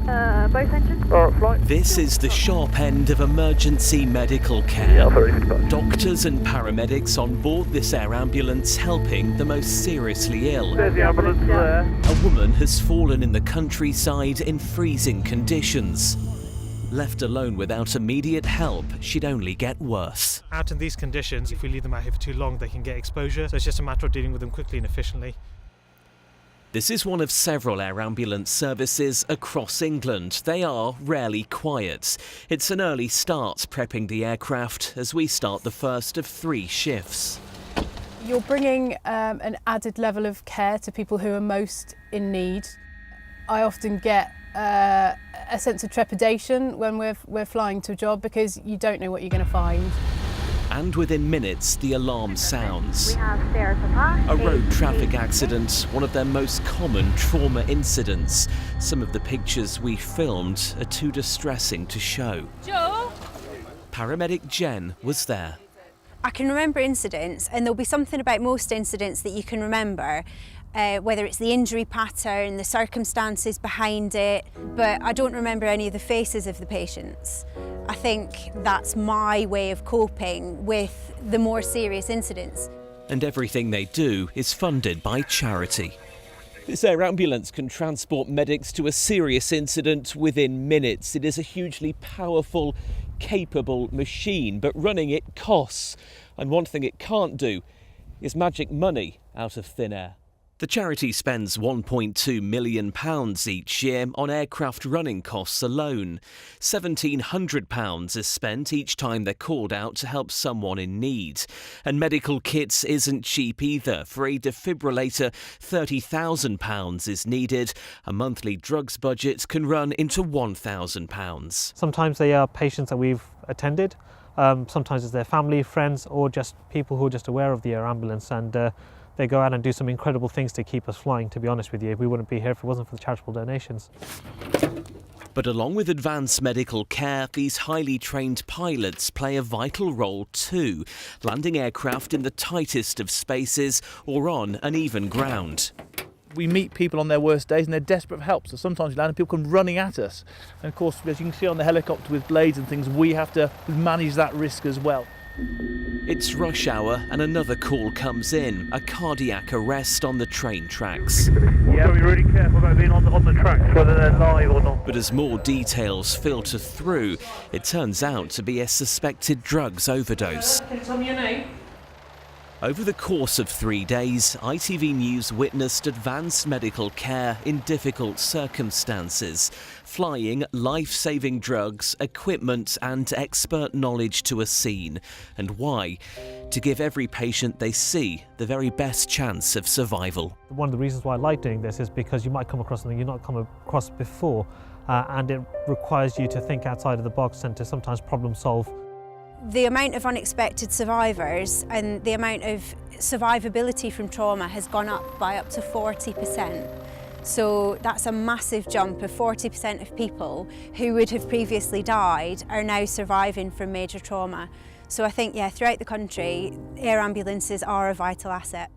Both engines. Flight. This is the sharp end of emergency medical care. Yeah, very good. Doctors and paramedics on board this air ambulance helping the most seriously ill. There's the ambulance there. A woman has fallen in the countryside in freezing conditions. Left alone without immediate help, she'd only get worse. Out in these conditions, if we leave them out here for too long, they can get exposure. So it's just a matter of dealing with them quickly and efficiently. This is one of several air ambulance services across England. They are rarely quiet. It's an early start prepping the aircraft as we start the first of 3 shifts. You're bringing an added level of care to people who are most in need. I often get a sense of trepidation when we're flying to a job because you don't know what you're going to find. And within minutes, the alarm sounds. We have Sierra Papa. A road traffic accident, one of their most common trauma incidents. Some of the pictures we filmed are too distressing to show. Joe? Paramedic Jen was there. I can remember incidents, and there'll be something about most incidents that you can remember, whether it's the injury pattern, the circumstances behind it, but I don't remember any of the faces of the patients. I think that's my way of coping with the more serious incidents. And everything they do is funded by charity. This air ambulance can transport medics to a serious incident within minutes. It is a hugely powerful, capable machine, but running it costs. And one thing it can't do is magic money out of thin air. The charity spends £1.2 million each year on aircraft running costs alone. £1,700 is spent each time they're called out to help someone in need. And medical kits isn't cheap either. For a defibrillator, £30,000 is needed. A monthly drugs budget can run into £1,000. Sometimes they are patients that we've attended. Sometimes it's their family, friends, or just people who are just aware of the air ambulance, and they go out and do some incredible things to keep us flying, to be honest with you. We wouldn't be here if it wasn't for the charitable donations. But along with advanced medical care, these highly trained pilots play a vital role too, landing aircraft in the tightest of spaces or on uneven ground. We meet people on their worst days and they're desperate for help, so sometimes we land and people come running at us. And of course, as you can see on the helicopter with blades and things, we have to manage that risk as well. It's rush hour and another call comes in, a cardiac arrest on the train tracks. Yeah, be really careful about being on the tracks, whether they're live or not. But as more details filter through, it turns out to be a suspected drugs overdose. Can you tell me your name? Over the course of 3 days, ITV News witnessed advanced medical care in difficult circumstances, flying life-saving drugs, equipment and expert knowledge to a scene. And why? To give every patient they see the very best chance of survival. One of the reasons why I like doing this is because you might come across something you've not come across before, and it requires you to think outside of the box and to sometimes problem solve. The amount of unexpected survivors and the amount of survivability from trauma has gone up by up to 40%. So that's a massive jump of 40% of people who would have previously died are now surviving from major trauma. So I think, yeah, throughout the country, air ambulances are a vital asset.